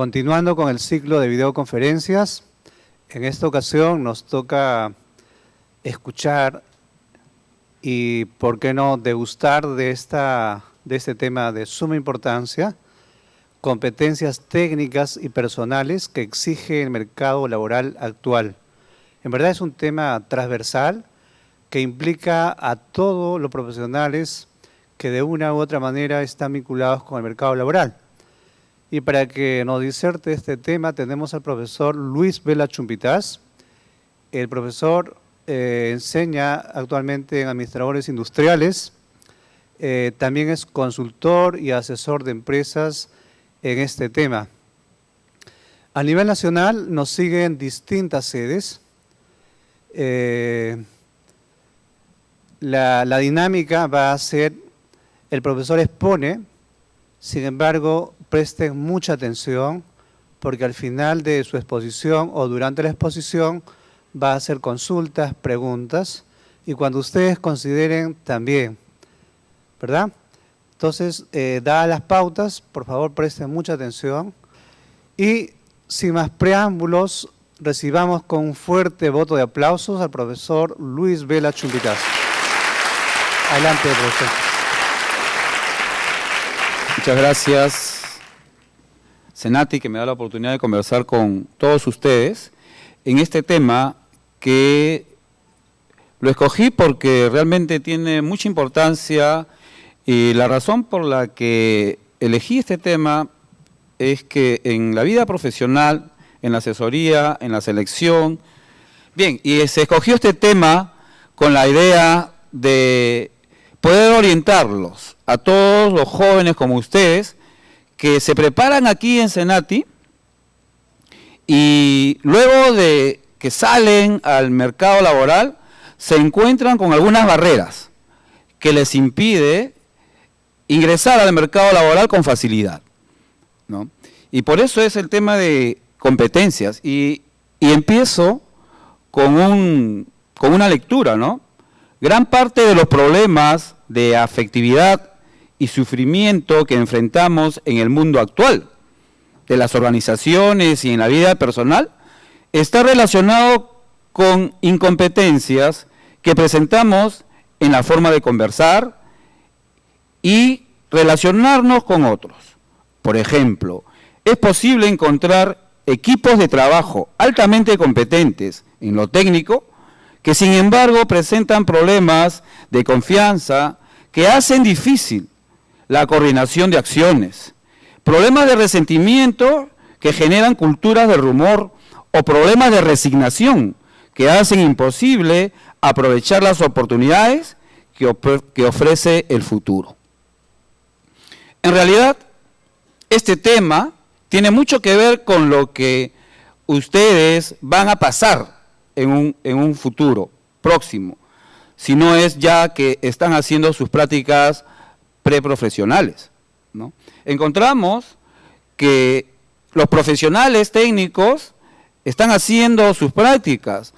Continuando con el ciclo de videoconferencias, en esta ocasión nos toca escuchar y, por qué no, degustar de este tema de suma importancia, competencias técnicas y personales que exige el mercado laboral actual. En verdad es un tema transversal que implica a todos los profesionales que de una u otra manera están vinculados con el mercado laboral. Y para que nos diserte este tema tenemos al profesor Luis Vela Chumpitaz. El profesor enseña actualmente en administradores industriales, también es consultor y asesor de empresas en este tema. A nivel nacional nos siguen distintas sedes. La dinámica va a ser, el profesor expone, sin embargo, presten mucha atención porque al final de su exposición o durante la exposición va a hacer consultas, preguntas y cuando ustedes consideren también, ¿verdad? Entonces, dadas las pautas, por favor presten mucha atención y sin más preámbulos, recibamos con un fuerte voto de aplausos al profesor Luis Vela Chumpitaz. Adelante, profesor. Muchas gracias, Senati, que me da la oportunidad de conversar con todos ustedes en este tema que lo escogí porque realmente tiene mucha importancia y la razón por la que elegí este tema es que en la vida profesional, en la asesoría, en la selección, bien, y se escogió este tema con la idea de poder orientarlos a todos los jóvenes como ustedes que se preparan aquí en Senati y luego de que salen al mercado laboral se encuentran con algunas barreras que les impide ingresar al mercado laboral con facilidad, ¿no? Y por eso es el tema de competencias y empiezo con una lectura, ¿no? Gran parte de los problemas de afectividad y sufrimiento que enfrentamos en el mundo actual, de las organizaciones y en la vida personal, está relacionado con incompetencias que presentamos en la forma de conversar y relacionarnos con otros. Por ejemplo, es posible encontrar equipos de trabajo altamente competentes en lo técnico que sin embargo presentan problemas de confianza que hacen difícil la coordinación de acciones, problemas de resentimiento que generan culturas de rumor o problemas de resignación que hacen imposible aprovechar las oportunidades que ofrece el futuro. En realidad, este tema tiene mucho que ver con lo que ustedes van a pasar en un futuro próximo, si no es ya que están haciendo sus prácticas preprofesionales, ¿no? Encontramos que los profesionales técnicos están haciendo sus prácticas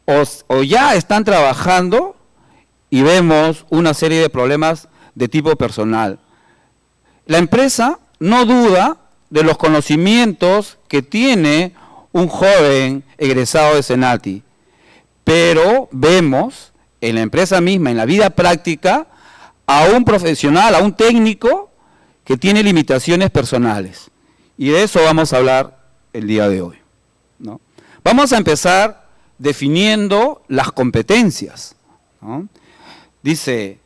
o ya están trabajando y vemos una serie de problemas de tipo personal. La empresa no duda de los conocimientos que tiene un joven egresado de Senati, pero vemos en la empresa misma, en la vida práctica, a un profesional, a un técnico que tiene limitaciones personales. Y de eso vamos a hablar el día de hoy, ¿no? Vamos a empezar definiendo las competencias, ¿no? Dice,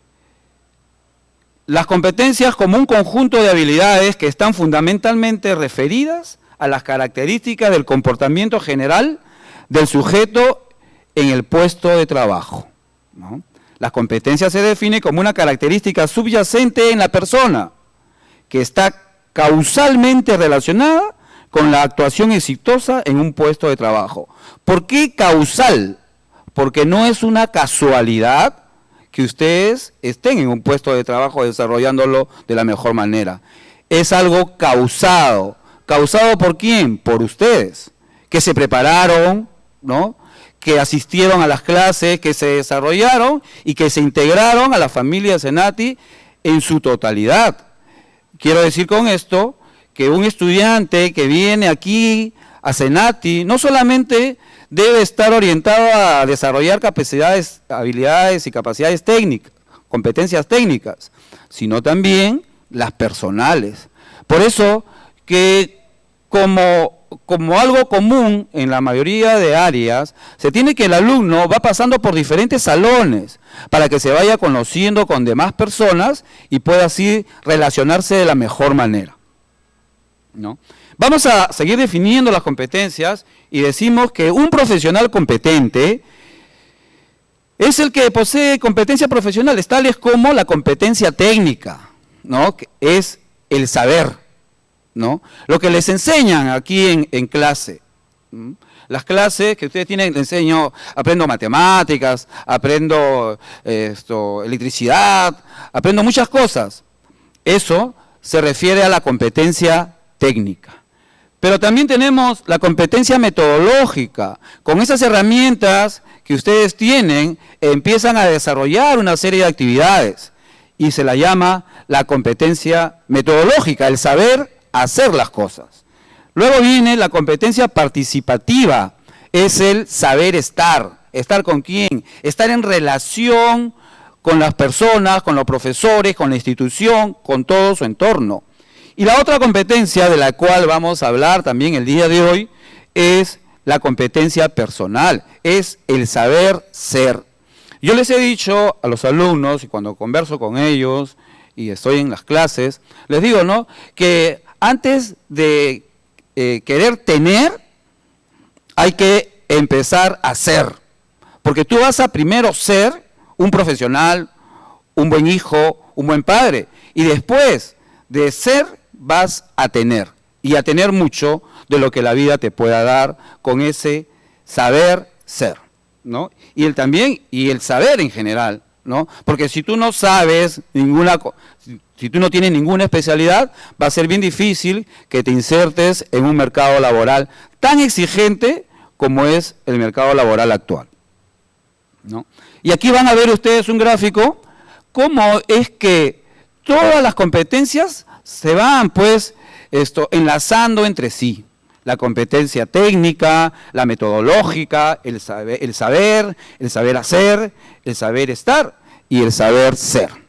las competencias como un conjunto de habilidades que están fundamentalmente referidas a las características del comportamiento general del sujeto en el puesto de trabajo, ¿no? La competencia se define como una característica subyacente en la persona que está causalmente relacionada con la actuación exitosa en un puesto de trabajo. ¿Por qué causal? Porque no es una casualidad que ustedes estén en un puesto de trabajo desarrollándolo de la mejor manera. Es algo causado. ¿Causado por quién? Por ustedes, que se prepararon, ¿no? Que asistieron a las clases, que se desarrollaron y que se integraron a la familia de Senati en su totalidad. Quiero decir con esto que un estudiante que viene aquí a Senati no solamente debe estar orientado a desarrollar capacidades, habilidades y capacidades técnicas, competencias técnicas, sino también las personales. Por eso que como algo común en la mayoría de áreas, se tiene que el alumno va pasando por diferentes salones para que se vaya conociendo con demás personas y pueda así relacionarse de la mejor manera, ¿no? Vamos a seguir definiendo las competencias y decimos que un profesional competente es el que posee competencias profesionales, tales como la competencia técnica, ¿no? Que es el saber, ¿no? Lo que les enseñan aquí en clase. Las clases que ustedes tienen, les enseño, aprendo matemáticas, aprendo electricidad, aprendo muchas cosas. Eso se refiere a la competencia técnica. Pero también tenemos la competencia metodológica. Con esas herramientas que ustedes tienen, empiezan a desarrollar una serie de actividades y se la llama la competencia metodológica, el saber hacer las cosas. Luego viene la competencia participativa, es el saber estar. ¿Estar con quién? Estar en relación con las personas, con los profesores, con la institución, con todo su entorno. Y la otra competencia de la cual vamos a hablar también el día de hoy es la competencia personal, es el saber ser. Yo les he dicho a los alumnos, y cuando converso con ellos y estoy en las clases, les digo, ¿no?, que antes de querer tener, hay que empezar a ser. Porque tú vas a primero ser un profesional, un buen hijo, un buen padre. Y después de ser, vas a tener. Y a tener mucho de lo que la vida te pueda dar con ese saber ser, ¿no? Y el saber en general, ¿no? Porque si tú no sabes si tú no tienes ninguna especialidad, va a ser bien difícil que te insertes en un mercado laboral tan exigente como es el mercado laboral actual, ¿no? Y aquí van a ver ustedes un gráfico, cómo es que todas las competencias se van, pues, enlazando entre sí. La competencia técnica, la metodológica, el saber hacer, el saber estar y el saber ser.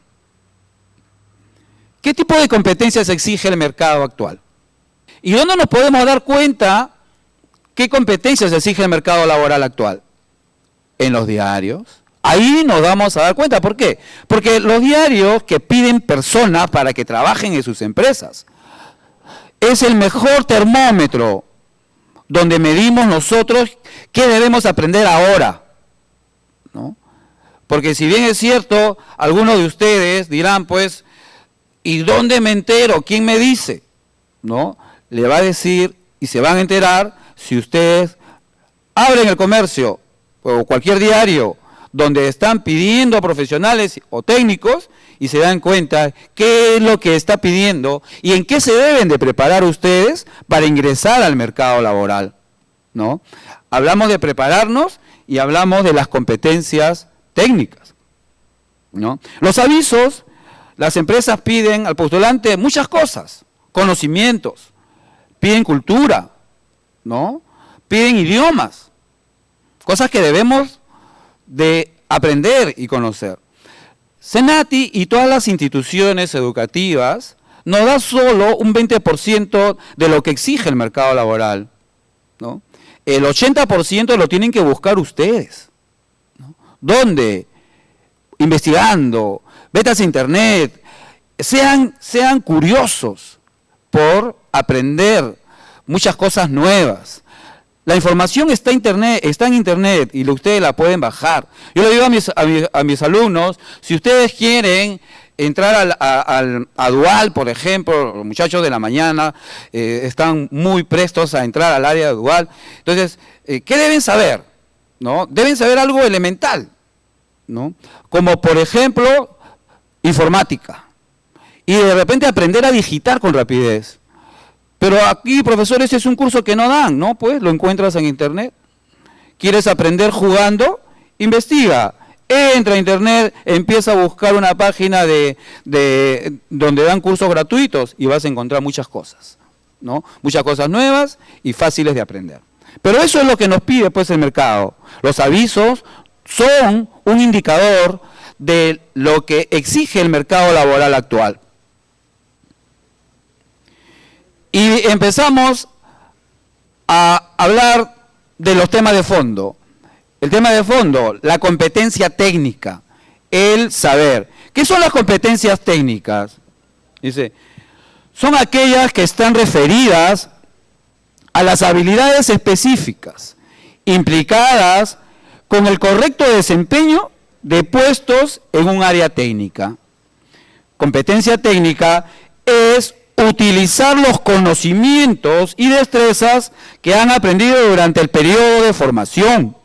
¿Qué tipo de competencias exige el mercado actual? ¿Y dónde nos podemos dar cuenta qué competencias exige el mercado laboral actual? En los diarios. Ahí nos vamos a dar cuenta. ¿Por qué? Porque los diarios que piden personas para que trabajen en sus empresas es el mejor termómetro donde medimos nosotros qué debemos aprender ahora, ¿no? Porque si bien es cierto, algunos de ustedes dirán, pues, ¿y dónde me entero? ¿Quién me dice? ¿No? Le va a decir y se van a enterar si ustedes abren el Comercio o cualquier diario donde están pidiendo profesionales o técnicos y se dan cuenta qué es lo que está pidiendo y en qué se deben de preparar ustedes para ingresar al mercado laboral, ¿no? Hablamos de prepararnos y hablamos de las competencias técnicas, ¿no? Los avisos, las empresas piden al postulante muchas cosas, conocimientos, piden cultura, ¿no? Piden idiomas, cosas que debemos de aprender y conocer. Senati y todas las instituciones educativas nos da solo un 20% de lo que exige el mercado laboral, ¿no? El 80% lo tienen que buscar ustedes, ¿no? ¿Dónde? Investigando, vetas a internet, sean curiosos por aprender muchas cosas nuevas. La información está en internet y ustedes la pueden bajar. Yo le digo a mis alumnos, si ustedes quieren entrar a Dual, por ejemplo, los muchachos de la mañana están muy prestos a entrar al área de Dual. Entonces, ¿qué deben saber? ¿No? Deben saber algo elemental, ¿no? Como por ejemplo, informática. Y de repente aprender a digitar con rapidez. Pero aquí, profesores, es un curso que no dan, ¿no? Pues lo encuentras en internet. ¿Quieres aprender jugando? Investiga. Entra a internet, empieza a buscar una página donde dan cursos gratuitos y vas a encontrar muchas cosas, ¿no? Muchas cosas nuevas y fáciles de aprender. Pero eso es lo que nos pide pues el mercado. Los avisos son un indicador de lo que exige el mercado laboral actual. Y empezamos a hablar de los temas de fondo. El tema de fondo, la competencia técnica, el saber. ¿Qué son las competencias técnicas? Dice, son aquellas que están referidas a las habilidades específicas implicadas con el correcto desempeño de puestos en un área técnica. Competencia técnica es utilizar los conocimientos y destrezas que han aprendido durante el periodo de formación,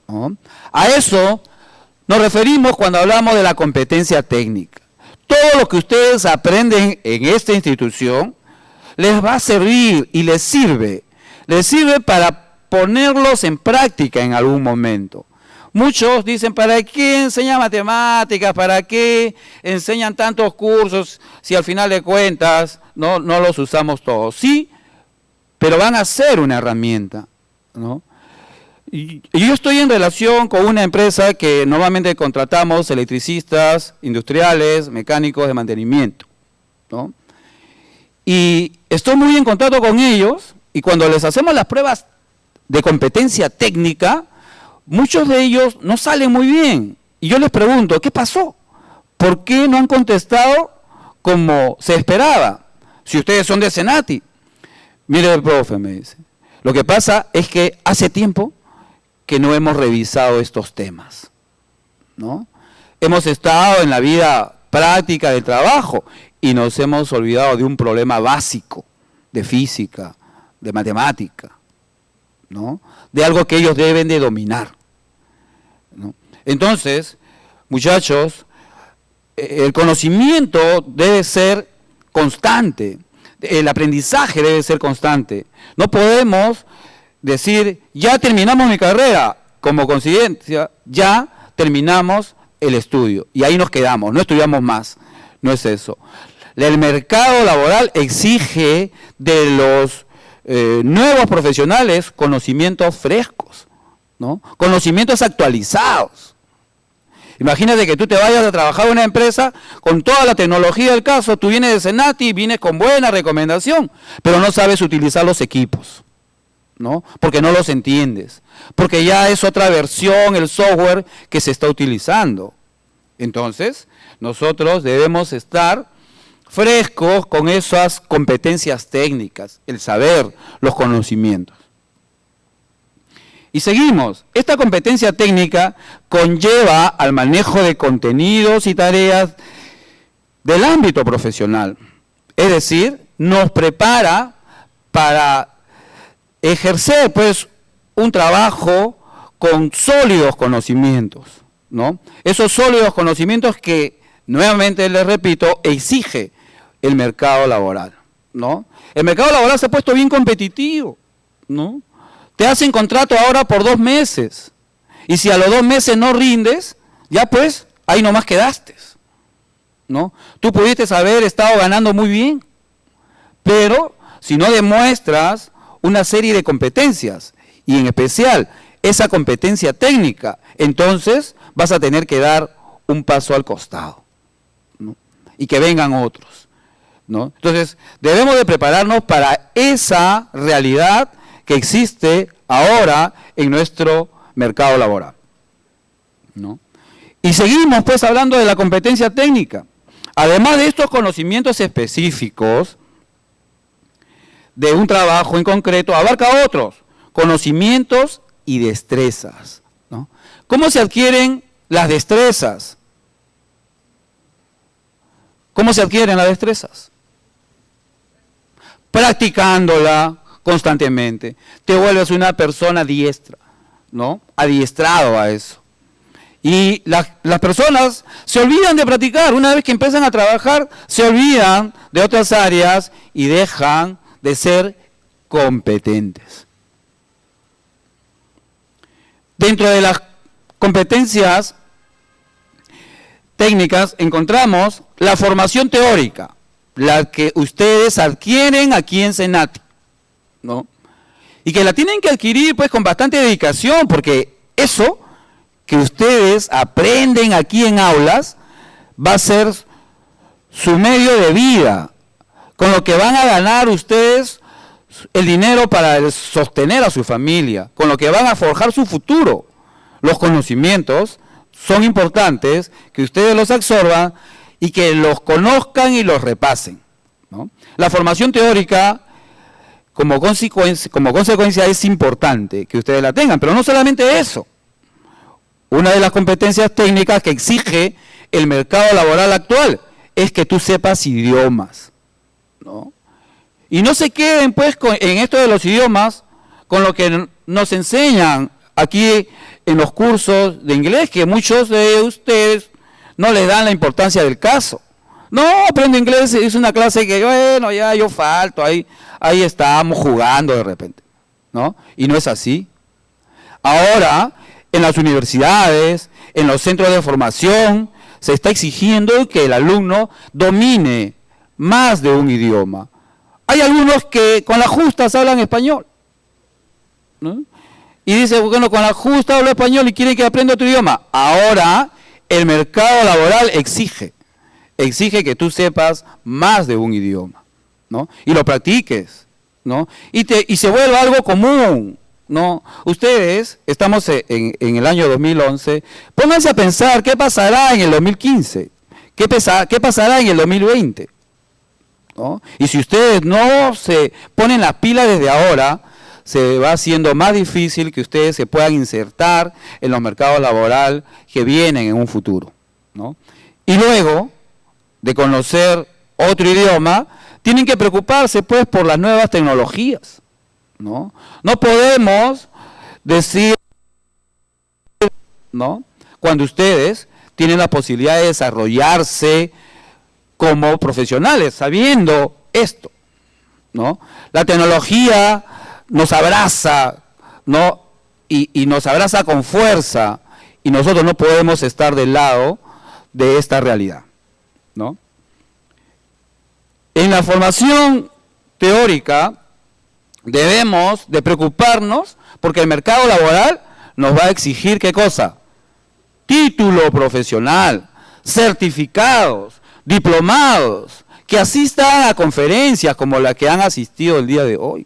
¿no? A eso nos referimos cuando hablamos de la competencia técnica. Todo lo que ustedes aprenden en esta institución les va a servir y les sirve para ponerlos en práctica en algún momento. Muchos dicen, ¿para qué enseñan matemáticas? ¿Para qué enseñan tantos cursos si al final de cuentas no los usamos todos? Sí, pero van a ser una herramienta, ¿no? Y yo estoy en relación con una empresa que normalmente contratamos electricistas, industriales, mecánicos de mantenimiento, ¿no? Y estoy muy en contacto con ellos y cuando les hacemos las pruebas de competencia técnica, muchos de ellos no salen muy bien. Y yo les pregunto, ¿qué pasó? ¿Por qué no han contestado como se esperaba? Si ustedes son de Senati. Mire, profe, me dice, lo que pasa es que hace tiempo que no hemos revisado estos temas, ¿no? Hemos estado en la vida práctica del trabajo y nos hemos olvidado de un problema básico de física, de matemática, ¿no? De algo que ellos deben de dominar, ¿no? Entonces, muchachos, el conocimiento debe ser constante, el aprendizaje debe ser constante. No podemos decir, ya terminamos mi carrera, como consecuencia, ya terminamos el estudio y ahí nos quedamos, no estudiamos más. No es eso. El mercado laboral exige de los nuevos profesionales conocimientos frescos, ¿no? Conocimientos actualizados. Imagínate que tú te vayas a trabajar en una empresa con toda la tecnología del caso, tú vienes de Senati, vienes con buena recomendación, pero no sabes utilizar los equipos, ¿no? Porque no los entiendes, porque ya es otra versión, el software que se está utilizando. Entonces, nosotros debemos estar frescos con esas competencias técnicas, el saber, los conocimientos. Y seguimos. Esta competencia técnica conlleva al manejo de contenidos y tareas del ámbito profesional. Es decir, nos prepara para ejercer pues un trabajo con sólidos conocimientos, ¿no? Esos sólidos conocimientos que, nuevamente les repito, exige el mercado laboral, ¿no? El mercado laboral se ha puesto bien competitivo, ¿no? Te hacen contrato ahora por 2 meses. Y si a los 2 meses no rindes, ya pues, ahí nomás quedaste, ¿no? Tú pudiste haber estado ganando muy bien, pero si no demuestras una serie de competencias, y en especial esa competencia técnica, entonces vas a tener que dar un paso al costado, ¿no? Y que vengan otros, ¿no? Entonces, debemos de prepararnos para esa realidad que existe ahora en nuestro mercado laboral, ¿no? Y seguimos pues hablando de la competencia técnica. Además de estos conocimientos específicos de un trabajo en concreto, abarca otros conocimientos y destrezas, ¿no? ¿Cómo se adquieren las destrezas? ¿Cómo se adquieren las destrezas? Practicándola constantemente. Te vuelves una persona diestra, ¿no? Adiestrado a eso. Y las personas se olvidan de practicar. Una vez que empiezan a trabajar, se olvidan de otras áreas y dejan de ser competentes. Dentro de las competencias técnicas encontramos la formación teórica, la que ustedes adquieren aquí en Senati, ¿no? Y que la tienen que adquirir pues con bastante dedicación, porque eso que ustedes aprenden aquí en aulas va a ser su medio de vida, con lo que van a ganar ustedes el dinero para sostener a su familia, con lo que van a forjar su futuro. Los conocimientos son importantes, que ustedes los absorban y que los conozcan y los repasen, ¿no? La formación teórica, como consecuencia, es importante que ustedes la tengan, pero no solamente eso. Una de las competencias técnicas que exige el mercado laboral actual es que tú sepas idiomas, ¿no? Y no se queden pues en esto de los idiomas con lo que nos enseñan aquí en los cursos de inglés, que muchos de ustedes no le dan la importancia del caso. No, aprendo inglés, es una clase que, bueno, ya yo falto, ahí estamos jugando de repente, ¿no? Y no es así. Ahora, en las universidades, en los centros de formación, se está exigiendo que el alumno domine más de un idioma. Hay algunos que con las justas hablan español, ¿no? Y dice, bueno, con la justa hablo español y quieren que aprenda otro idioma. Ahora, el mercado laboral exige que tú sepas más de un idioma, ¿no? Y lo practiques, ¿no? Y se vuelva algo común, ¿no? Ustedes, estamos en el año 2011, pónganse a pensar qué pasará en el 2015, qué pasará en el 2020, ¿no? Y si ustedes no se ponen las pilas desde ahora, se va haciendo más difícil que ustedes se puedan insertar en los mercados laborales que vienen en un futuro, ¿no? Y luego de conocer otro idioma, tienen que preocuparse pues por las nuevas tecnologías, ¿no? No podemos decir, ¿no?, cuando ustedes tienen la posibilidad de desarrollarse como profesionales, sabiendo esto, ¿no? La tecnología nos abraza, ¿no? Y nos abraza con fuerza, y nosotros no podemos estar del lado de esta realidad, ¿no? En la formación teórica debemos de preocuparnos porque el mercado laboral nos va a exigir ¿qué cosa? Título profesional, certificados, diplomados, que asistan a conferencias como la que han asistido el día de hoy,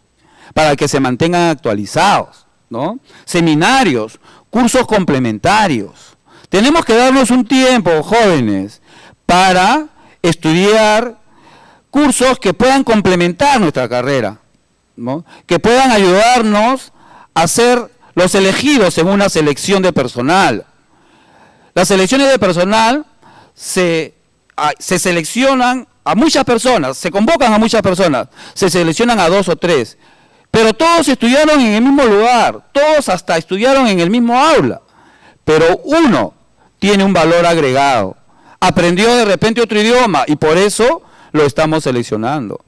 para que se mantengan actualizados, ¿no? Seminarios, cursos complementarios. Tenemos que darnos un tiempo, jóvenes, para estudiar cursos que puedan complementar nuestra carrera, ¿no? Que puedan ayudarnos a ser los elegidos en una selección de personal. Las selecciones de personal se seleccionan a muchas personas, se convocan a muchas personas, se seleccionan a 2 o 3, pero todos estudiaron en el mismo lugar, todos hasta estudiaron en el mismo aula, pero uno tiene un valor agregado, aprendió de repente otro idioma y por eso lo estamos seleccionando.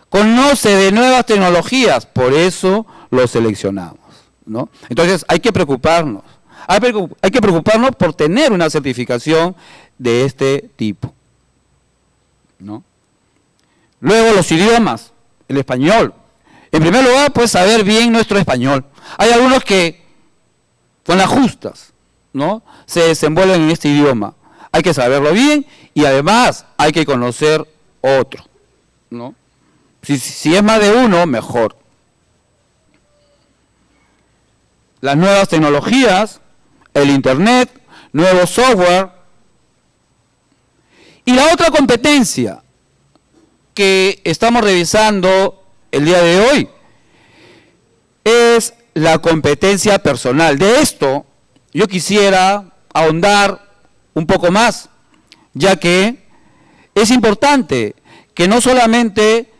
Conoce de nuevas tecnologías, por eso lo seleccionamos, ¿no? Entonces hay que preocuparnos. Hay que preocuparnos por tener una certificación de este tipo, ¿no? Luego los idiomas, el español. En primer lugar, pues saber bien nuestro español. Hay algunos que con las justas, ¿no?, se desenvuelven en este idioma. Hay que saberlo bien y además hay que conocer otro, ¿no? Si es más de uno, mejor. Las nuevas tecnologías, el internet, nuevo software. Y la otra competencia que estamos revisando el día de hoy es la competencia personal. De esto yo quisiera ahondar un poco más, ya que es importante que no solamente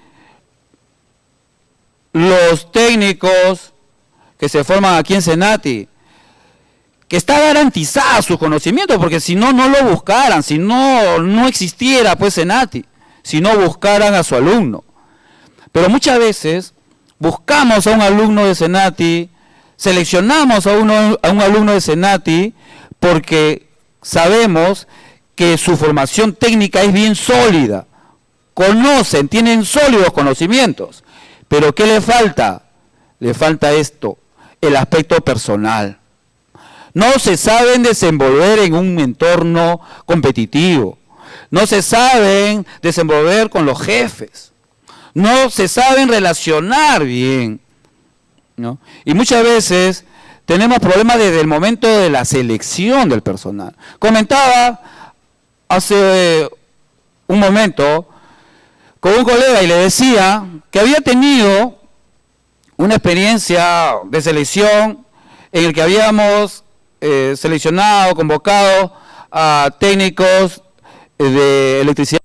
los técnicos que se forman aquí en Senati, que está garantizada sus conocimientos, porque si no, no lo buscaran, si no existiera pues Senati, si no buscaran a su alumno. Pero muchas veces buscamos a un alumno de Senati, seleccionamos a un alumno de Senati porque sabemos que su formación técnica es bien sólida, conocen, tienen sólidos conocimientos, pero ¿qué le falta? Le falta esto, el aspecto personal. No se saben desenvolver en un entorno competitivo, no se saben desenvolver con los jefes, no se saben relacionar bien, ¿no? Y muchas veces tenemos problemas desde el momento de la selección del personal. Comentaba hace un momento con un colega y le decía que había tenido una experiencia de selección en el que habíamos seleccionado, convocado a técnicos de electricidad,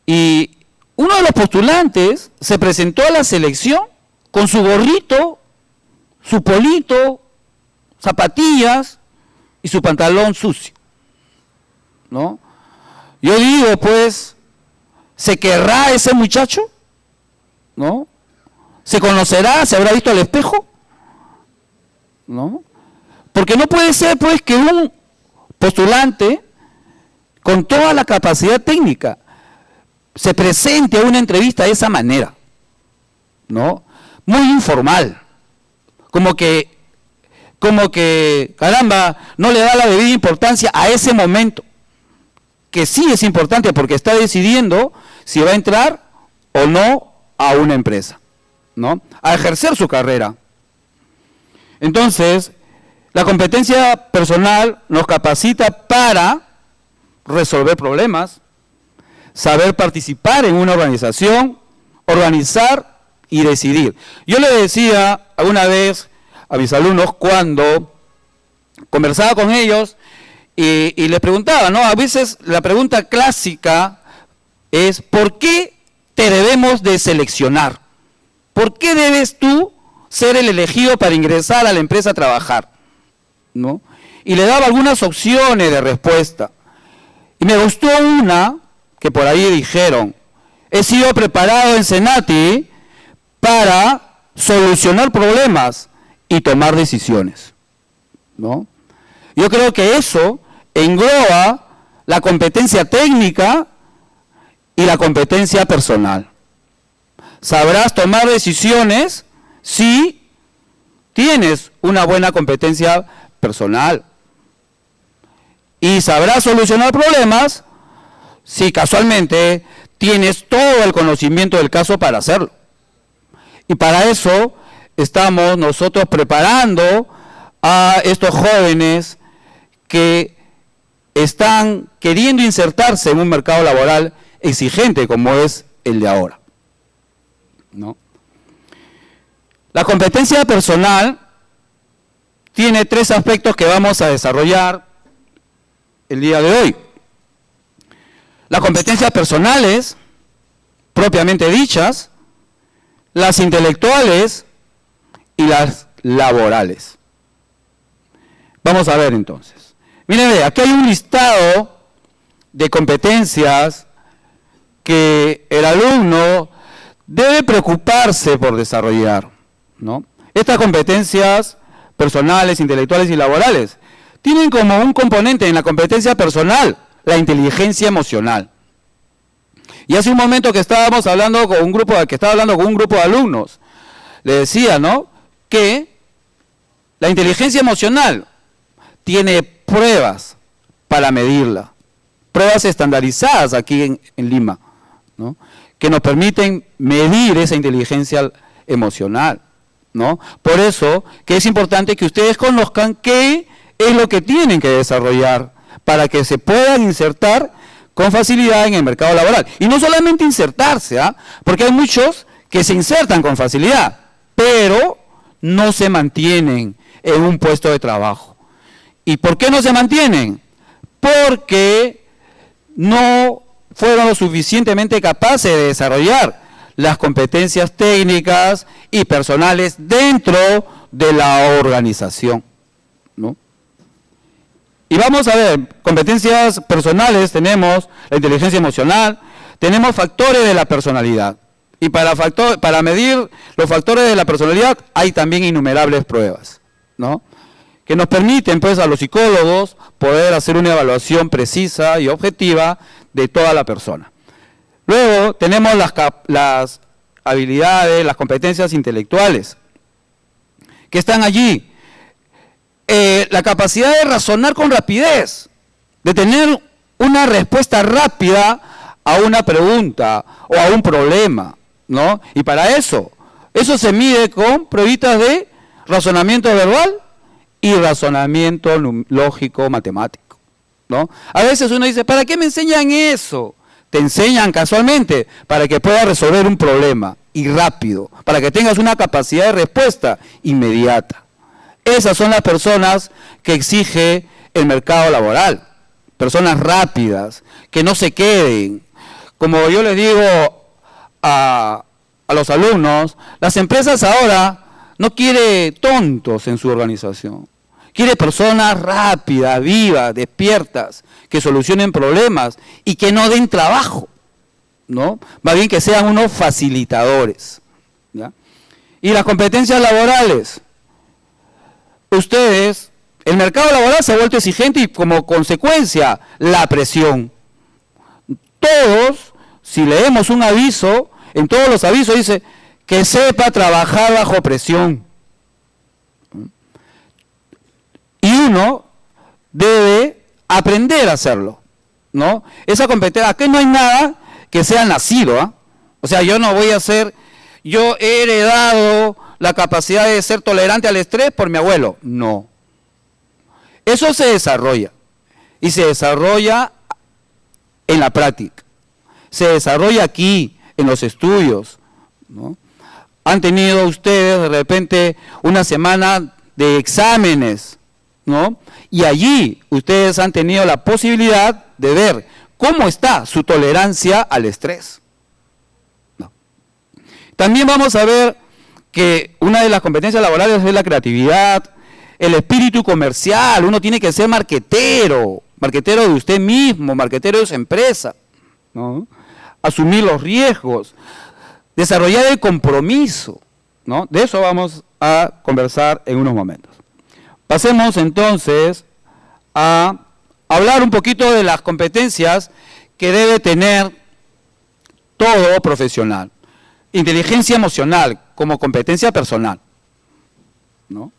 y uno de los postulantes se presentó a la selección con su gorrito, su polito, zapatillas y su pantalón sucio, ¿no? Yo digo, pues, ¿se querrá ese muchacho? ¿No? ¿Se conocerá? ¿Se habrá visto al espejo? ¿No? Porque no puede ser, pues, que un postulante con toda la capacidad técnica se presente a una entrevista de esa manera, ¿no? Muy informal, como que, caramba, no le da la debida importancia a ese momento, que sí es importante porque está decidiendo si va a entrar o no a una empresa, ¿no? A ejercer su carrera. Entonces, la competencia personal nos capacita para resolver problemas, saber participar en una organización, organizar y decidir. Yo le decía alguna vez a mis alumnos cuando conversaba con ellos y les preguntaba, ¿no? A veces la pregunta clásica es, ¿por qué te debemos de seleccionar? ¿Por qué debes tú ser el elegido para ingresar a la empresa a trabajar? ¿No? Y le daba algunas opciones de respuesta. Y me gustó una que por ahí dijeron, he sido preparado en Senati para solucionar problemas y tomar decisiones, ¿no? Yo creo que eso engloba la competencia técnica y la competencia personal. Sabrás tomar decisiones si tienes una buena competencia personal. Y sabrás solucionar problemas si casualmente tienes todo el conocimiento del caso para hacerlo. Y para eso estamos nosotros preparando a estos jóvenes que están queriendo insertarse en un mercado laboral exigente como es el de ahora, ¿no? La competencia personal tiene 3 aspectos que vamos a desarrollar el día de hoy. Las competencias personales, propiamente dichas, las intelectuales y las laborales. Vamos a ver entonces. Miren, aquí hay un listado de competencias que el alumno debe preocuparse por desarrollar, ¿no? Estas competencias personales, intelectuales y laborales tienen como un componente en la competencia personal la inteligencia emocional. Y hace un momento que estábamos hablando con un grupo, de alumnos, le decía, ¿no?, que la inteligencia emocional tiene pruebas para medirla, pruebas estandarizadas aquí en Lima, ¿no?, que nos permiten medir esa inteligencia emocional, ¿no? Por eso que es importante que ustedes conozcan qué es lo que tienen que desarrollar para que se puedan insertar con facilidad en el mercado laboral. Y no solamente insertarse, porque hay muchos que se insertan con facilidad, pero no se mantienen en un puesto de trabajo. ¿Y por qué no se mantienen? Porque no fueron lo suficientemente capaces de desarrollar las competencias técnicas y personales dentro de la organización, ¿no? Y vamos a ver, competencias personales, tenemos la inteligencia emocional, tenemos factores de la personalidad. Y para medir los factores de la personalidad hay también innumerables pruebas, ¿no?, que nos permiten, pues, a los psicólogos poder hacer una evaluación precisa y objetiva de toda la persona. Luego tenemos las habilidades, las competencias intelectuales, que están allí. La capacidad de razonar con rapidez, de tener una respuesta rápida a una pregunta o a un problema, ¿no? Y para eso se mide con pruebitas de razonamiento verbal y razonamiento lógico matemático, ¿no? A veces uno dice, ¿para qué me enseñan eso? Te enseñan casualmente para que puedas resolver un problema y rápido, para que tengas una capacidad de respuesta inmediata. Esas son las personas que exige el mercado laboral, personas rápidas, que no se queden. Como yo les digo a los alumnos, las empresas ahora no quieren tontos en su organización, quiere personas rápidas, vivas, despiertas, que solucionen problemas y que no den trabajo, ¿no? Más bien que sean unos facilitadores, ¿ya? Y las competencias laborales. Ustedes, el mercado laboral se ha vuelto exigente y como consecuencia la presión. Todos, si leemos un aviso, en todos los avisos dice que sepa trabajar bajo presión. Y uno debe aprender a hacerlo, ¿no? Esa competencia, aquí no hay nada que sea nacido, ¿eh? O sea, yo no voy a ser, yo he heredado la capacidad de ser tolerante al estrés por mi abuelo. No. Eso se desarrolla. Y se desarrolla en la práctica. Se desarrolla aquí, en los estudios, ¿no? Han tenido ustedes de repente una semana de exámenes, ¿no? Y allí ustedes han tenido la posibilidad de ver cómo está su tolerancia al estrés. ¿No? También vamos a ver que una de las competencias laborales es la creatividad, el espíritu comercial. Uno tiene que ser marquetero de usted mismo, marquetero de su empresa, ¿no? Asumir los riesgos, desarrollar el compromiso, ¿no? De eso vamos a conversar en unos momentos. Pasemos entonces a hablar un poquito de las competencias que debe tener todo profesional. Inteligencia emocional como competencia personal, ¿no?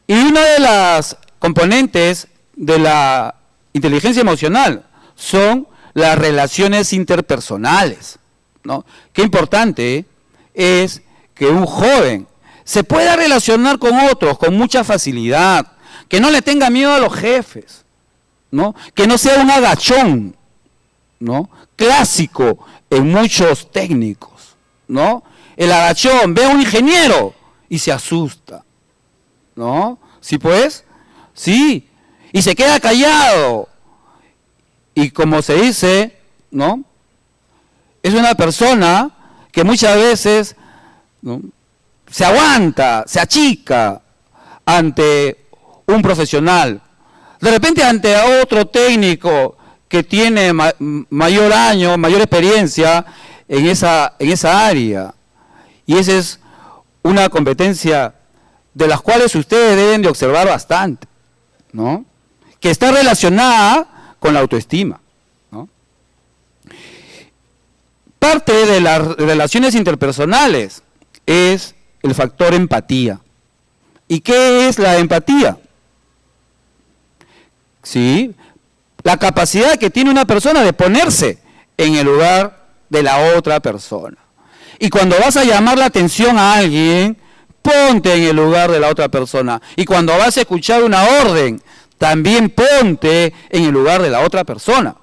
Y una de las componentes de la inteligencia emocional son las relaciones interpersonales, ¿no? Qué importante es que un joven se pueda relacionar con otros con mucha facilidad, que no le tenga miedo a los jefes, ¿no? Que no sea un agachón, ¿no? Clásico en muchos técnicos, ¿no? El agachón ve a un ingeniero y se asusta, ¿no? ¿Sí pues? Sí, y se queda callado. Y como se dice, ¿no? Es una persona que muchas veces, ¿no?, se aguanta, se achica ante un profesional. De repente ante otro técnico que tiene mayor año, mayor experiencia en esa área. Y esa es una competencia de las cuales ustedes deben de observar bastante, ¿no? Que está relacionada con la autoestima, ¿no? Parte de las relaciones interpersonales es el factor empatía. ¿Y qué es la empatía? ¿Sí? La capacidad que tiene una persona de ponerse en el lugar de la otra persona. Y cuando vas a llamar la atención a alguien, ponte en el lugar de la otra persona. Y cuando vas a escuchar una orden, también ponte en el lugar de la otra persona.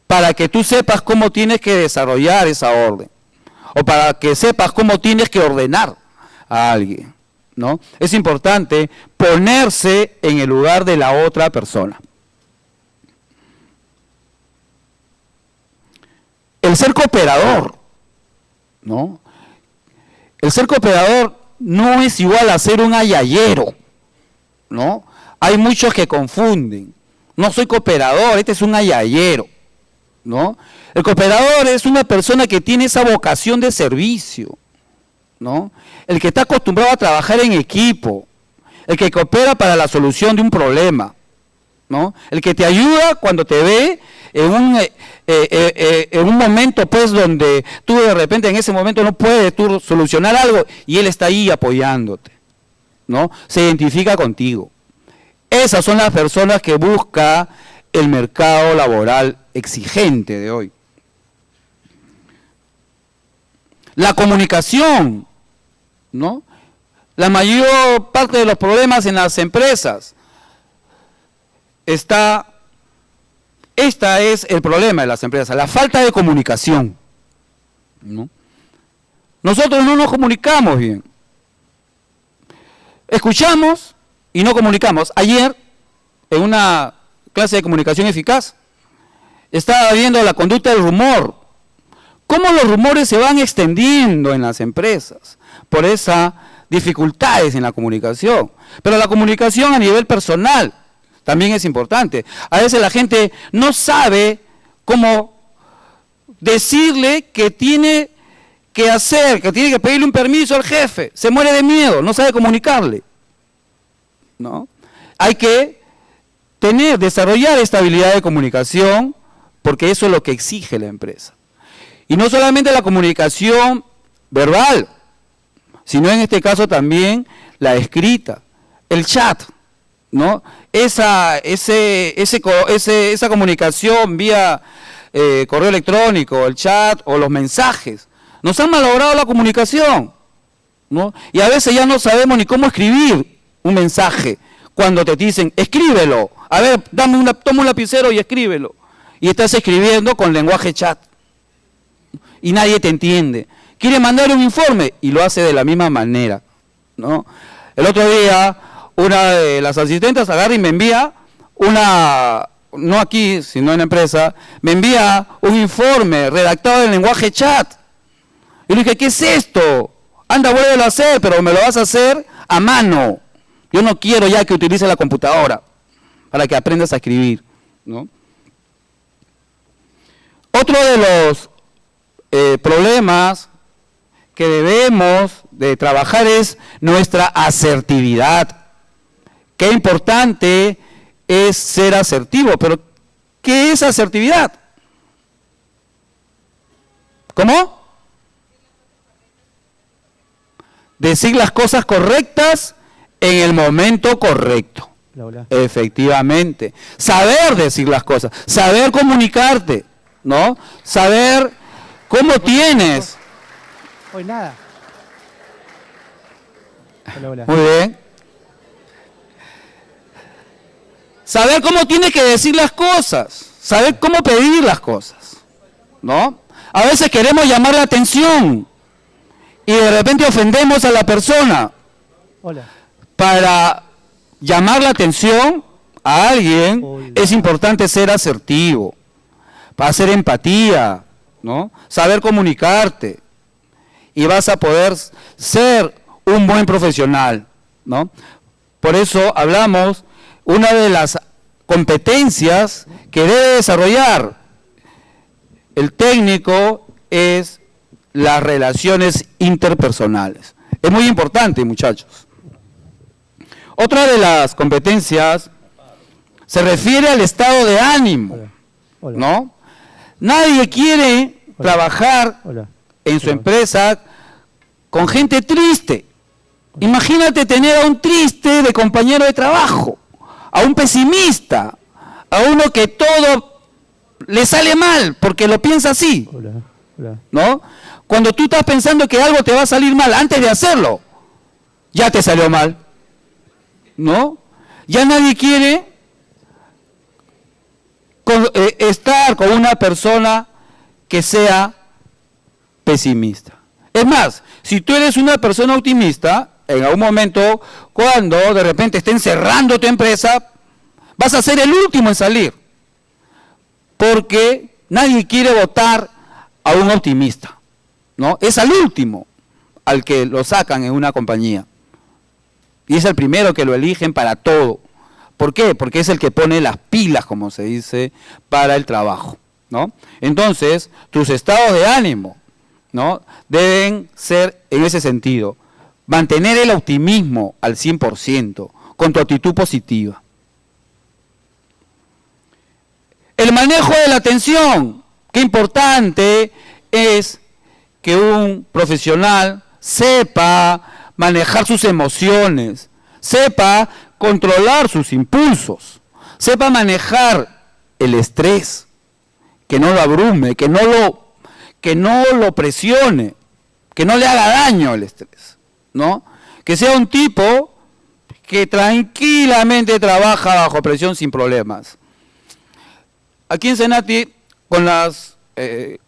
Para que tú sepas cómo tienes que desarrollar esa orden. O para que sepas cómo tienes que ordenar a alguien, ¿no? Es importante ponerse en el lugar de la otra persona. El ser cooperador, ¿no? El ser cooperador no es igual a ser un ayayero, ¿no? Hay muchos que confunden. No soy cooperador, este es un ayayero, ¿no? El cooperador es una persona que tiene esa vocación de servicio, ¿no? El que está acostumbrado a trabajar en equipo, el que coopera para la solución de un problema, ¿no? El que te ayuda cuando te ve en un momento pues donde tú de repente en ese momento no puedes tú solucionar algo y él está ahí apoyándote, ¿no? Se identifica contigo. Esas son las personas que busca el mercado laboral exigente de hoy. La comunicación, ¿no? La mayor parte de los problemas en las empresas este es el problema de las empresas, la falta de comunicación, ¿no? Nosotros no nos comunicamos bien. Escuchamos y no comunicamos. Ayer, en una clase de comunicación eficaz, estaba viendo la conducta del rumor. Cómo los rumores se van extendiendo en las empresas por esas dificultades en la comunicación. Pero la comunicación a nivel personal también es importante. A veces la gente no sabe cómo decirle que tiene que hacer, que tiene que pedirle un permiso al jefe. Se muere de miedo, no sabe comunicarle, ¿no? Hay que desarrollar esta habilidad de comunicación porque eso es lo que exige la empresa. Y no solamente la comunicación verbal, sino en este caso también la escrita, el chat, ¿no? Esa comunicación vía correo electrónico, el chat o los mensajes, nos han malogrado la comunicación, ¿no? Y a veces ya no sabemos ni cómo escribir un mensaje cuando te dicen, escríbelo, a ver, toma un lapicero y escríbelo. Y estás escribiendo con lenguaje chat. Y nadie te entiende. Quiere mandar un informe y lo hace de la misma manera, ¿no? El otro día, una de las asistentes agarra y me envía no aquí, sino en la empresa, me envía un informe redactado en lenguaje chat. Y le dije, ¿qué es esto? Anda, vuélvelo a hacer, pero me lo vas a hacer a mano. Yo no quiero ya que utilice la computadora para que aprendas a escribir, ¿no? Otro de los problemas que debemos de trabajar es nuestra asertividad. Qué importante es ser asertivo, pero ¿qué es asertividad? ¿Cómo? Decir las cosas correctas en el momento correcto. Hola. Efectivamente. Saber decir las cosas, saber comunicarte, ¿no? Saber cómo tienes. Hoy nada. Hola. Muy bien. Saber cómo tienes que decir las cosas, saber cómo pedir las cosas, ¿no? A veces queremos llamar la atención y de repente ofendemos a la persona. Hola. Para llamar la atención a alguien es importante ser asertivo, para hacer empatía, ¿no? Saber comunicarte y vas a poder ser un buen profesional, ¿no? Por eso hablamos, una de las competencias que debe desarrollar el técnico es las relaciones interpersonales. Es muy importante, muchachos. Otra de las competencias se refiere al estado de ánimo, ¿no? Nadie quiere trabajar en su empresa con gente triste. Imagínate tener a un triste de compañero de trabajo, a un pesimista, a uno que todo le sale mal porque lo piensa así, ¿no? Cuando tú estás pensando que algo te va a salir mal antes de hacerlo, ya te salió mal, ¿no? Ya nadie quiere estar con una persona que sea pesimista. Es más, si tú eres una persona optimista, en algún momento, cuando de repente estén cerrando tu empresa, vas a ser el último en salir, porque nadie quiere votar a un optimista, ¿no? Es al último al que lo sacan en una compañía. Y es el primero que lo eligen para todo. ¿Por qué? Porque es el que pone las pilas, como se dice, para el trabajo, ¿no? Entonces, tus estados de ánimo, ¿no?, deben ser en ese sentido. Mantener el optimismo al 100%, con tu actitud positiva. El manejo de la atención. Qué importante es que un profesional sepa manejar sus emociones, sepa controlar sus impulsos, sepa manejar el estrés, que no lo abrume, que no lo presione, que no le haga daño el estrés, ¿no? Que sea un tipo que tranquilamente trabaja bajo presión sin problemas. Aquí en Senati,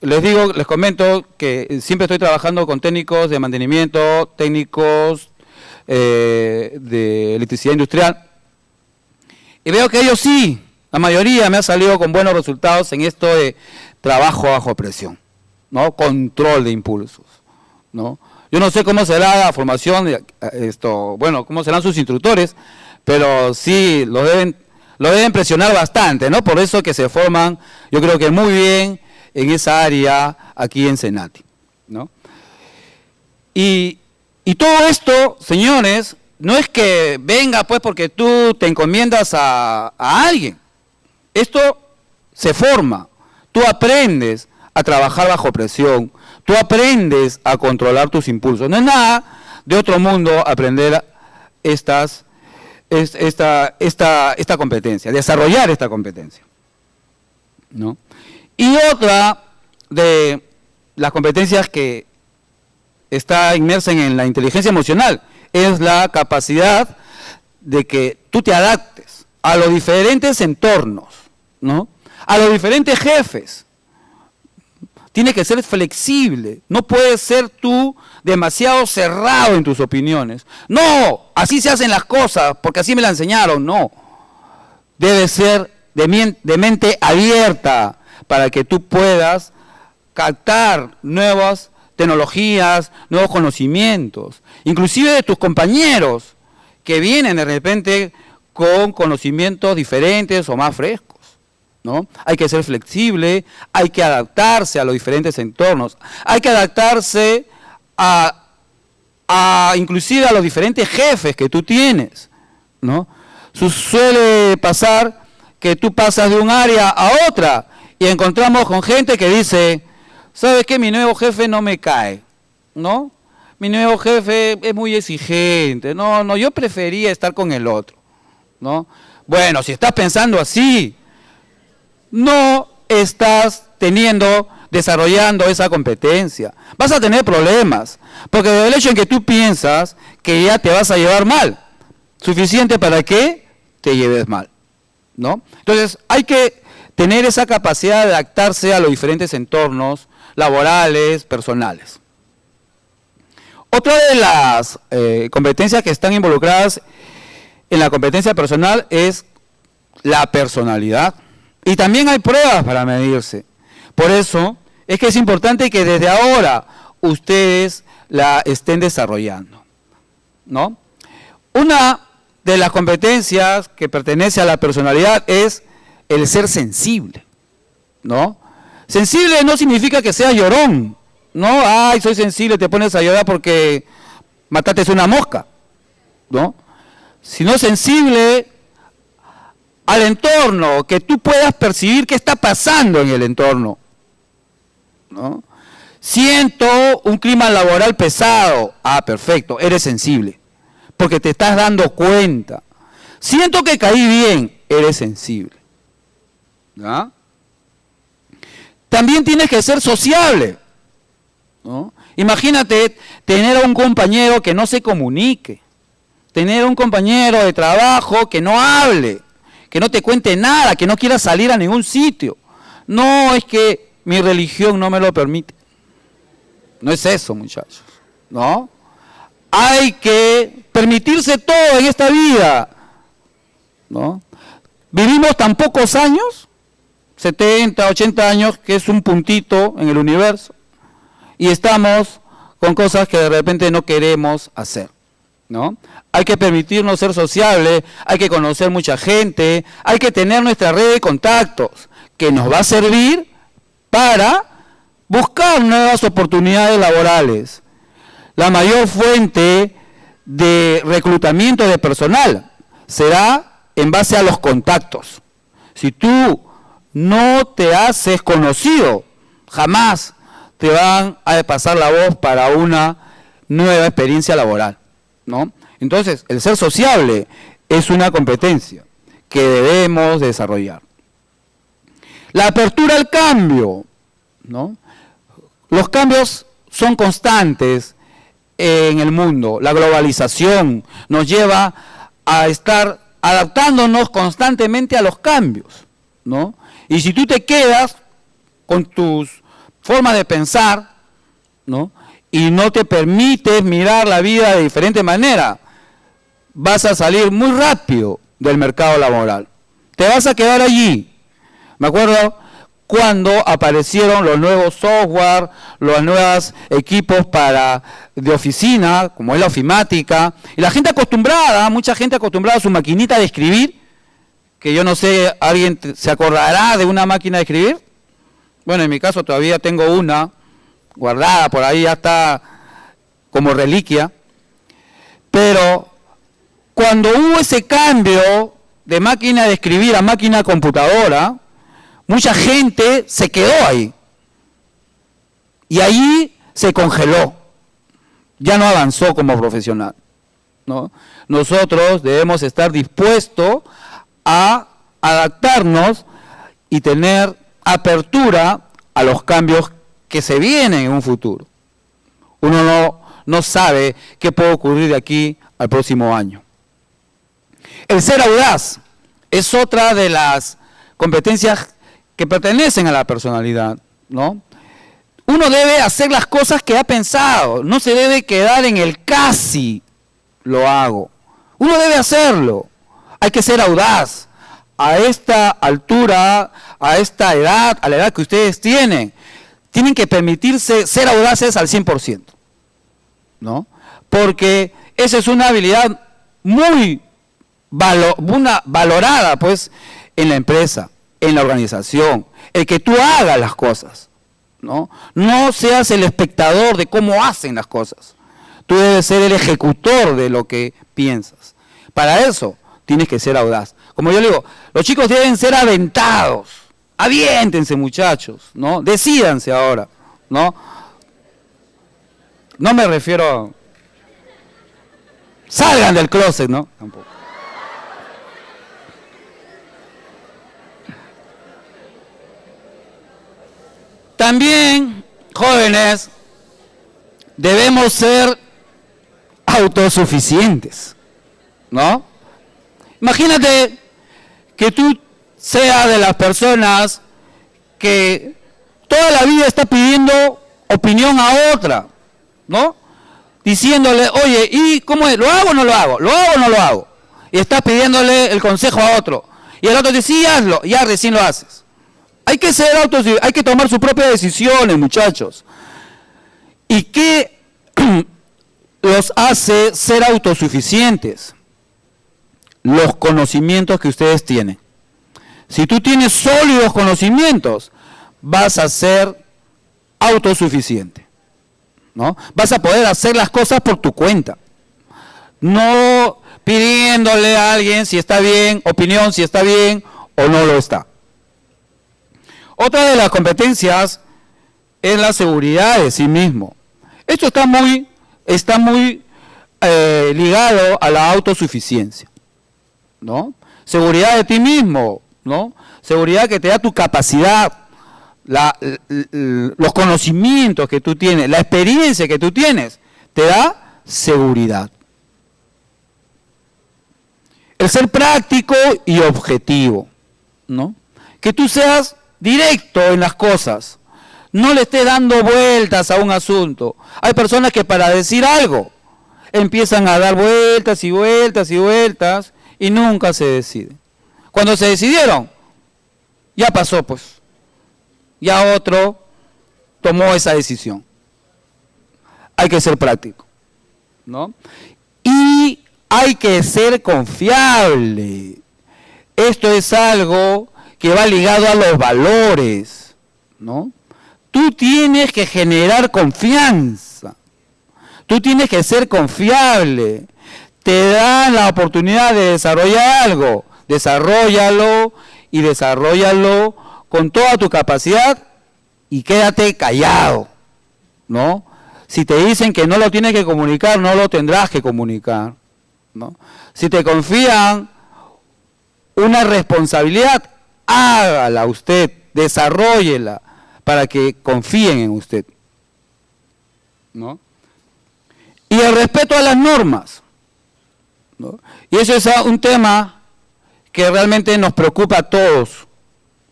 les comento que siempre estoy trabajando con técnicos de mantenimiento, técnicos de electricidad industrial, y veo que ellos sí, la mayoría me ha salido con buenos resultados en esto de trabajo bajo presión, ¿no? Control de impulsos, ¿no? Yo no sé cómo será la formación, cómo serán sus instructores, pero sí lo deben presionar bastante, ¿no? Por eso que se forman, yo creo que muy bien en esa área aquí en Senati, ¿no? Y todo esto, señores, no es que venga pues porque tú te encomiendas a alguien. Esto se forma, tú aprendes a trabajar bajo presión, tú aprendes a controlar tus impulsos. No es nada de otro mundo aprender esta competencia, desarrollar esta competencia, ¿no? Y otra de las competencias que está inmersa en la inteligencia emocional es la capacidad de que tú te adaptes a los diferentes entornos, ¿no? A los diferentes jefes. Tienes que ser flexible, no puedes ser tú demasiado cerrado en tus opiniones. No, así se hacen las cosas, porque así me la enseñaron, no. Debes ser de mente abierta para que tú puedas captar nuevas tecnologías, nuevos conocimientos, inclusive de tus compañeros que vienen de repente con conocimientos diferentes o más frescos, ¿no? Hay que ser flexible, hay que adaptarse a los diferentes entornos, hay que adaptarse inclusive a los diferentes jefes que tú tienes, ¿no? Suele pasar que tú pasas de un área a otra y encontramos con gente que dice, ¿sabes qué? Mi nuevo jefe no me cae, ¿no? Mi nuevo jefe es muy exigente, no, yo prefería estar con el otro, ¿no? Bueno, si estás pensando así, no estás desarrollando esa competencia. Vas a tener problemas, porque del hecho en que tú piensas que ya te vas a llevar mal, suficiente para que te lleves mal, ¿no? Entonces, hay que tener esa capacidad de adaptarse a los diferentes entornos laborales, personales. Otra de las competencias que están involucradas en la competencia personal es la personalidad. Y también hay pruebas para medirse. Por eso es que es importante que desde ahora ustedes la estén desarrollando, ¿no? Una de las competencias que pertenece a la personalidad es el ser sensible, ¿no? Sensible no significa que seas llorón, ¿no? Ay, soy sensible, te pones a llorar porque mataste una mosca, ¿no? Sino sensible al entorno, que tú puedas percibir qué está pasando en el entorno, ¿no? Siento un clima laboral pesado. Ah, perfecto, eres sensible, porque te estás dando cuenta. Siento que caí bien, eres sensible, ¿no? También tienes que ser sociable, ¿no? Imagínate tener a un compañero que no se comunique, tener un compañero de trabajo que no hable, que no te cuente nada, que no quiera salir a ningún sitio. No, es que mi religión no me lo permite. No es eso, muchachos, ¿no? Hay que permitirse todo en esta vida, ¿no? Vivimos tan pocos años, 70, 80 años, que es un puntito en el universo, y estamos con cosas que de repente no queremos hacer, ¿no? Hay que permitirnos ser sociables, hay que conocer mucha gente, hay que tener nuestra red de contactos, que nos va a servir para buscar nuevas oportunidades laborales. La mayor fuente de reclutamiento de personal será en base a los contactos. Si tú no te haces conocido. Jamás te van a pasar la voz para una nueva experiencia laboral, ¿no? Entonces, el ser sociable es una competencia que debemos desarrollar. La apertura al cambio, ¿no? Los cambios son constantes en el mundo. La globalización nos lleva a estar adaptándonos constantemente a los cambios, ¿no? Y si tú te quedas con tus formas de pensar, ¿no? Y no te permites mirar la vida de diferente manera, vas a salir muy rápido del mercado laboral. Te vas a quedar allí. Me acuerdo cuando aparecieron los nuevos software, los nuevos equipos de oficina, como es la ofimática, y la gente acostumbrada, mucha gente acostumbrada a su maquinita de escribir, que yo no sé, ¿alguien se acordará de una máquina de escribir? Bueno, en mi caso todavía tengo una guardada, por ahí ya está como reliquia, pero cuando hubo ese cambio de máquina de escribir a máquina computadora, mucha gente se quedó ahí. Y ahí se congeló. Ya no avanzó como profesional, ¿no? Nosotros debemos estar dispuestos a adaptarnos y tener apertura a los cambios que se vienen en un futuro. Uno no sabe qué puede ocurrir de aquí al próximo año. El ser audaz es otra de las competencias que pertenecen a la personalidad, ¿no? Uno debe hacer las cosas que ha pensado, no se debe quedar en el casi lo hago. Uno debe hacerlo. Hay que ser audaz. A esta altura, a esta edad, a la edad que ustedes tienen que permitirse ser audaces al 100%, ¿no? Porque esa es una habilidad muy valorada, pues, en la empresa, en la organización, el que tú hagas las cosas, ¿no? No seas el espectador de cómo hacen las cosas. Tú debes ser el ejecutor de lo que piensas. Para eso tienes que ser audaz. Como yo le digo, los chicos deben ser aventados. Aviéntense, muchachos, ¿no? Decídanse ahora, ¿no? No me refiero a... Salgan del closet, ¿no? Tampoco. También, jóvenes, debemos ser autosuficientes, ¿no? Imagínate que tú seas de las personas que toda la vida está pidiendo opinión a otra, ¿no? Diciéndole, oye, ¿y cómo es? ¿Lo hago o no lo hago? ¿Lo hago o no lo hago? Y estás pidiéndole el consejo a otro. Y el otro dice, sí, hazlo, ya recién lo haces. Hay que ser hay que tomar sus propias decisiones, muchachos. ¿Y qué los hace ser autosuficientes? Los conocimientos que ustedes tienen. Si tú tienes sólidos conocimientos, vas a ser autosuficiente, ¿no? Vas a poder hacer las cosas por tu cuenta. No pidiéndole a alguien si está bien, opinión si está bien o no lo está. Otra de las competencias es la seguridad de sí mismo. Esto está muy ligado a la autosuficiencia, ¿no? Seguridad de ti mismo, ¿no? Seguridad que te da tu capacidad, los conocimientos que tú tienes, la experiencia que tú tienes, te da seguridad. El ser práctico y objetivo, ¿no? Que tú seas directo en las cosas, no le estés dando vueltas a un asunto. Hay personas que para decir algo empiezan a dar vueltas y vueltas y vueltas y nunca se deciden. Cuando se decidieron, ya pasó, pues. Ya otro tomó esa decisión. Hay que ser práctico, ¿no? Y hay que ser confiable. Esto es algo que va ligado a los valores, ¿no? Tú tienes que generar confianza. Tú tienes que ser confiable. Te dan la oportunidad de desarrollar algo. Desarróllalo y desarróllalo con toda tu capacidad y quédate callado, ¿no? Si te dicen que no lo tienes que comunicar, no lo tendrás que comunicar, ¿no? Si te confían una responsabilidad, hágala usted, desarróllela para que confíen en usted, ¿no? Y el respeto a las normas, ¿no? Y eso es un tema que realmente nos preocupa a todos,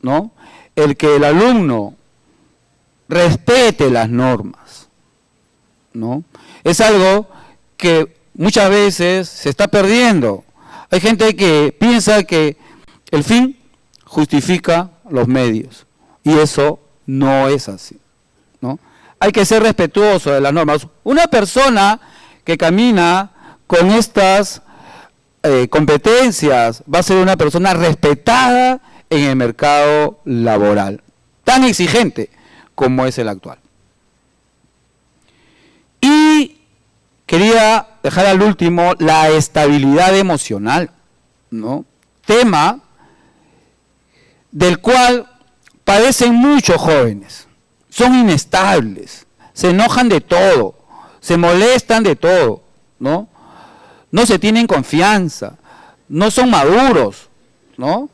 ¿no? El que el alumno respete las normas, ¿no? Es algo que muchas veces se está perdiendo. Hay gente que piensa que el fin justifica los medios, y eso no es así, ¿no? Hay que ser respetuoso de las normas. Una persona que camina con estas competencias va a ser una persona respetada en el mercado laboral, tan exigente como es el actual. Y quería dejar al último la estabilidad emocional, ¿no? Tema del cual padecen muchos jóvenes. Son inestables, se enojan de todo, se molestan de todo, ¿no? No se tienen confianza, no son maduros, ¿no?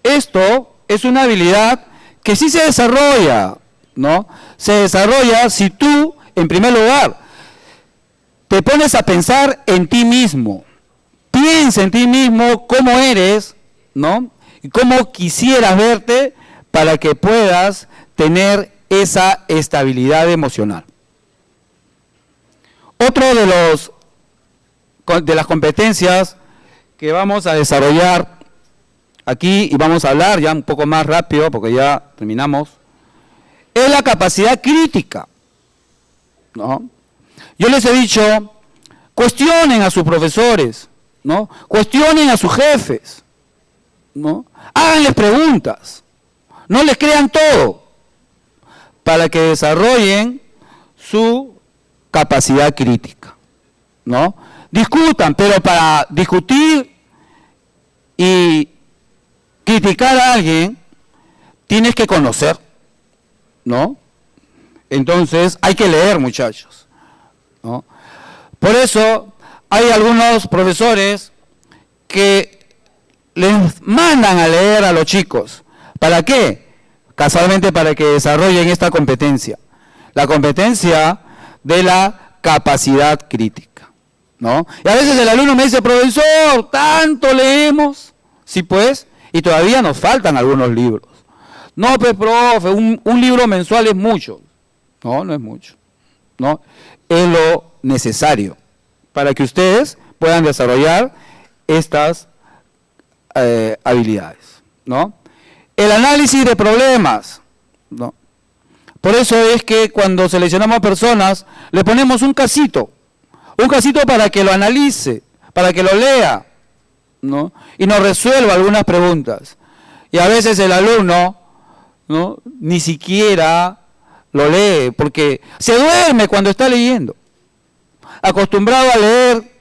Esto es una habilidad que sí se desarrolla, ¿no? Se desarrolla si tú, en primer lugar, te pones a pensar en ti mismo. Piensa en ti mismo cómo eres, ¿no? Y cómo quisieras verte para que puedas tener esa estabilidad emocional. Otro de las competencias que vamos a desarrollar aquí, y vamos a hablar ya un poco más rápido porque ya terminamos, es la capacidad crítica, ¿no? Yo les he dicho, cuestionen a sus profesores, ¿no? Cuestionen a sus jefes, ¿no? Háganles preguntas, no les crean todo, para que desarrollen su capacidad crítica, ¿no? Discutan, pero para discutir y criticar a alguien, tienes que conocer, ¿no? Entonces, hay que leer, muchachos, ¿no? Por eso, hay algunos profesores que les mandan a leer a los chicos. ¿Para qué? Casualmente para que desarrollen esta competencia. La competencia de la capacidad crítica, ¿no? Y a veces el alumno me dice, profesor, tanto leemos, sí pues, y todavía nos faltan algunos libros. No, pues, profe, un libro mensual es mucho. No, no es mucho, ¿no? Es lo necesario para que ustedes puedan desarrollar estas habilidades, ¿no? El análisis de problemas, ¿no? Por eso es que cuando seleccionamos personas, le ponemos un casito para que lo analice, para que lo lea, ¿no? Y nos resuelva algunas preguntas. Y a veces el alumno, ¿no?, ni siquiera lo lee, porque se duerme cuando está leyendo. Acostumbrado a leer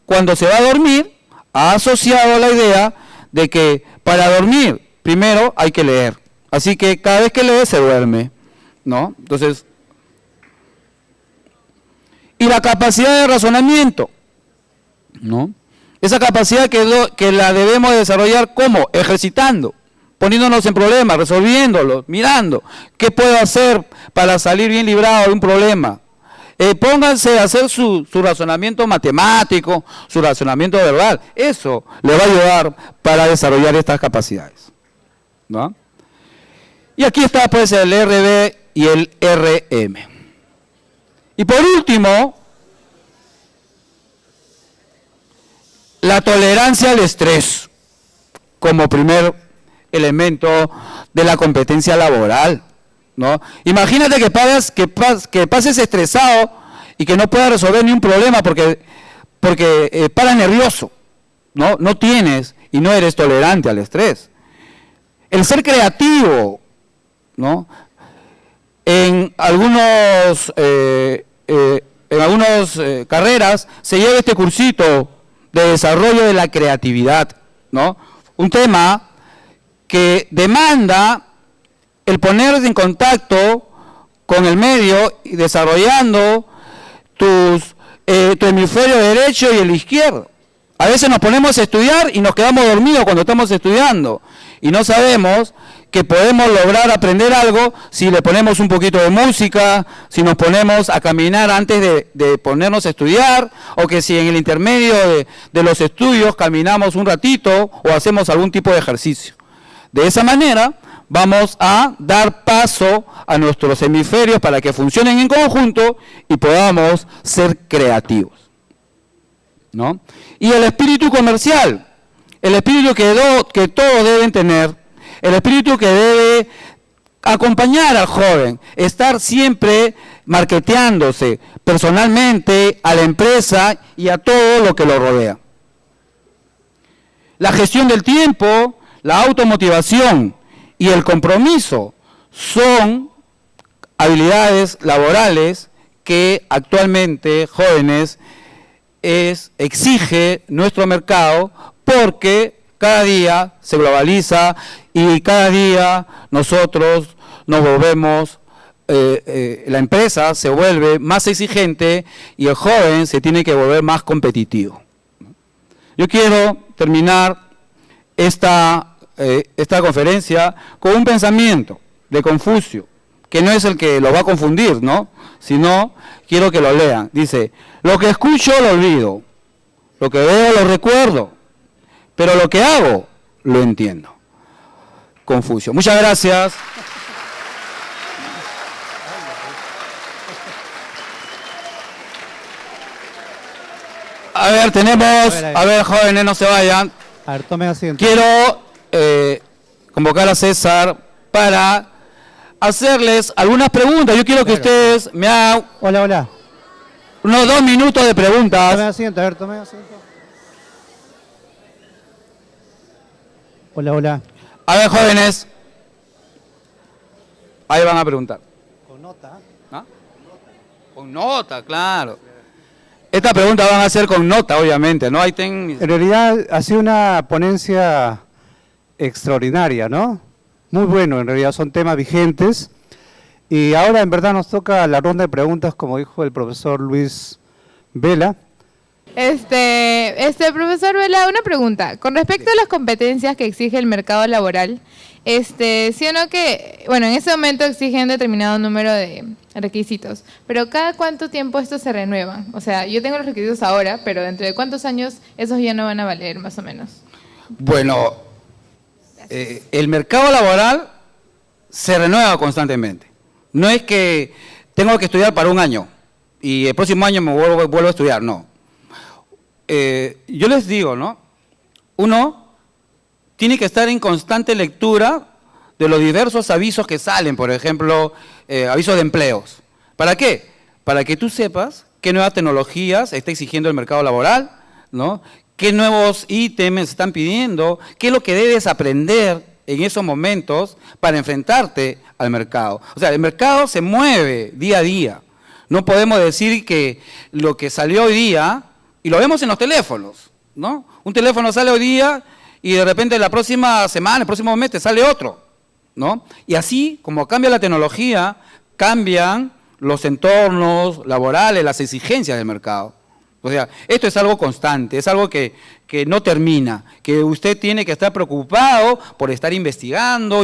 cuando se va a dormir, ha asociado la idea de que para dormir primero hay que leer. Así que cada vez que lee se duerme, ¿no? Entonces, y la capacidad de razonamiento, ¿no? Esa capacidad que la debemos desarrollar, ¿cómo? Ejercitando, poniéndonos en problemas, resolviéndolos, mirando qué puedo hacer para salir bien librado de un problema. Pónganse a hacer su razonamiento matemático, su razonamiento verbal. Eso le va a ayudar para desarrollar estas capacidades, ¿no? Y aquí está pues el RB y el RM. Y por último, la tolerancia al estrés como primer elemento de la competencia laboral, ¿no? Imagínate que pases estresado y que no puedas resolver ni un problema porque paras nervioso, ¿no? No tienes y no eres tolerante al estrés. El ser creativo, ¿no? En algunas carreras se lleva este cursito de desarrollo de la creatividad, ¿no? Un tema que demanda el ponerse en contacto con el medio y desarrollando tu hemisferio derecho y el izquierdo. A veces nos ponemos a estudiar y nos quedamos dormidos cuando estamos estudiando y no sabemos que podemos lograr aprender algo si le ponemos un poquito de música, si nos ponemos a caminar antes de ponernos a estudiar, o que si en el intermedio de los estudios caminamos un ratito o hacemos algún tipo de ejercicio. De esa manera vamos a dar paso a nuestros hemisferios para que funcionen en conjunto y podamos ser creativos, ¿no? Y el espíritu comercial, el espíritu que todos deben tener, el espíritu que debe acompañar al joven, estar siempre marketeándose personalmente a la empresa y a todo lo que lo rodea. La gestión del tiempo, la automotivación y el compromiso son habilidades laborales que actualmente, jóvenes, exige nuestro mercado, porque cada día se globaliza y cada día nosotros nos volvemos, la empresa se vuelve más exigente y el joven se tiene que volver más competitivo. Yo quiero terminar esta conferencia con un pensamiento de Confucio, que no es el que lo va a confundir, ¿no? Sino quiero que lo lean. Dice: lo que escucho lo olvido, lo que veo lo recuerdo, pero lo que hago lo entiendo. Confucio. Muchas gracias. A ver, a ver, jóvenes, no se vayan. A ver, tomen asiento. Quiero convocar a César para hacerles algunas preguntas. Yo quiero que ustedes me hagan Hola. unos 2 minutos de preguntas. Tomen asiento, a ver, tomen asiento. Hola. A ver, jóvenes. Ahí van a preguntar. Con nota. ¿Ah? Con nota, claro. Estas preguntas van a ser con nota, obviamente, ¿no? En realidad ha sido una ponencia extraordinaria, ¿no? Muy bueno, en realidad son temas vigentes. Y ahora en verdad nos toca la ronda de preguntas, como dijo el profesor Luis Vela. Profesor Vela, una pregunta. Con respecto a las competencias que exige el mercado laboral, ¿sí o no que, bueno, en ese momento exigen determinado número de requisitos, pero cada cuánto tiempo estos se renuevan? O sea, yo tengo los requisitos ahora, pero dentro de cuántos años esos ya no van a valer, más o menos. Bueno, el mercado laboral se renueva constantemente. No es que tengo que estudiar para un año y el próximo año me vuelvo a estudiar, no. Yo les digo, ¿no? Uno tiene que estar en constante lectura de los diversos avisos que salen, por ejemplo, avisos de empleos. ¿Para qué? Para que tú sepas qué nuevas tecnologías está exigiendo el mercado laboral, ¿no? Qué nuevos ítems están pidiendo, qué es lo que debes aprender en esos momentos para enfrentarte al mercado. O sea, el mercado se mueve día a día. No podemos decir que lo que salió hoy día, y lo vemos en los teléfonos, ¿no? Un teléfono sale hoy día y de repente la próxima semana, el próximo mes te sale otro, ¿no? Y así, como cambia la tecnología, cambian los entornos laborales, las exigencias del mercado. O sea, esto es algo constante, es algo que no termina, que usted tiene que estar preocupado por estar investigando,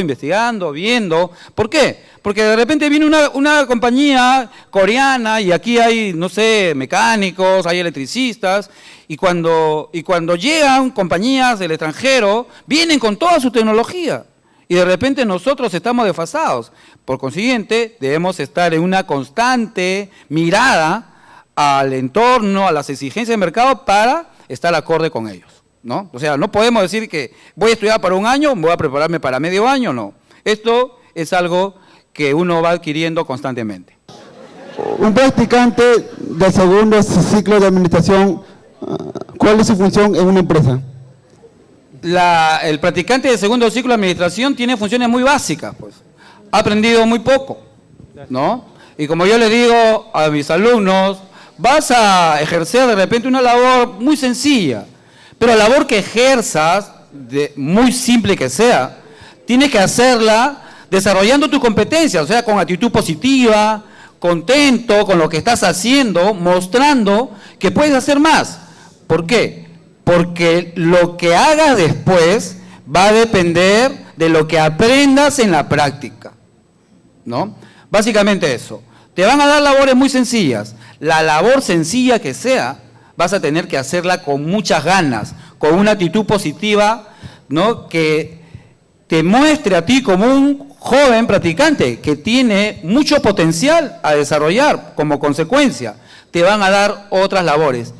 viendo. ¿Por qué? Porque de repente viene una compañía coreana y aquí hay, no sé, mecánicos, hay electricistas, y cuando llegan compañías del extranjero, vienen con toda su tecnología. Y de repente nosotros estamos desfasados. Por consiguiente, debemos estar en una constante mirada al entorno, a las exigencias del mercado para estar acorde con ellos, ¿no? O sea, no podemos decir que voy a estudiar para un año, voy a prepararme para medio año, no. Esto es algo que uno va adquiriendo constantemente. Un practicante de segundo ciclo de administración, ¿cuál es su función en una empresa? El practicante de segundo ciclo de administración tiene funciones muy básicas, pues. Ha aprendido muy poco, ¿no? Y como yo le digo a mis alumnos, vas a ejercer de repente una labor muy sencilla, pero la labor que ejerzas, muy simple que sea, tienes que hacerla desarrollando tus competencias, o sea, con actitud positiva, contento con lo que estás haciendo, mostrando que puedes hacer más. ¿Por qué? Porque lo que hagas después va a depender de lo que aprendas en la práctica, ¿no? Básicamente eso. Te van a dar labores muy sencillas. La labor sencilla que sea, vas a tener que hacerla con muchas ganas, con una actitud positiva, ¿no? Que te muestre a ti como un joven practicante que tiene mucho potencial a desarrollar como consecuencia. Te van a dar otras labores,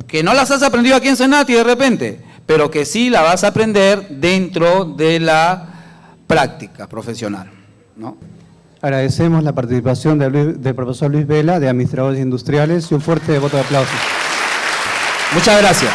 que no las has aprendido aquí en Senati de repente, pero que sí la vas a aprender dentro de la práctica profesional, ¿no? Agradecemos la participación del profesor Luis Vela, de Administradores Industriales, y un fuerte voto de aplauso. Muchas gracias.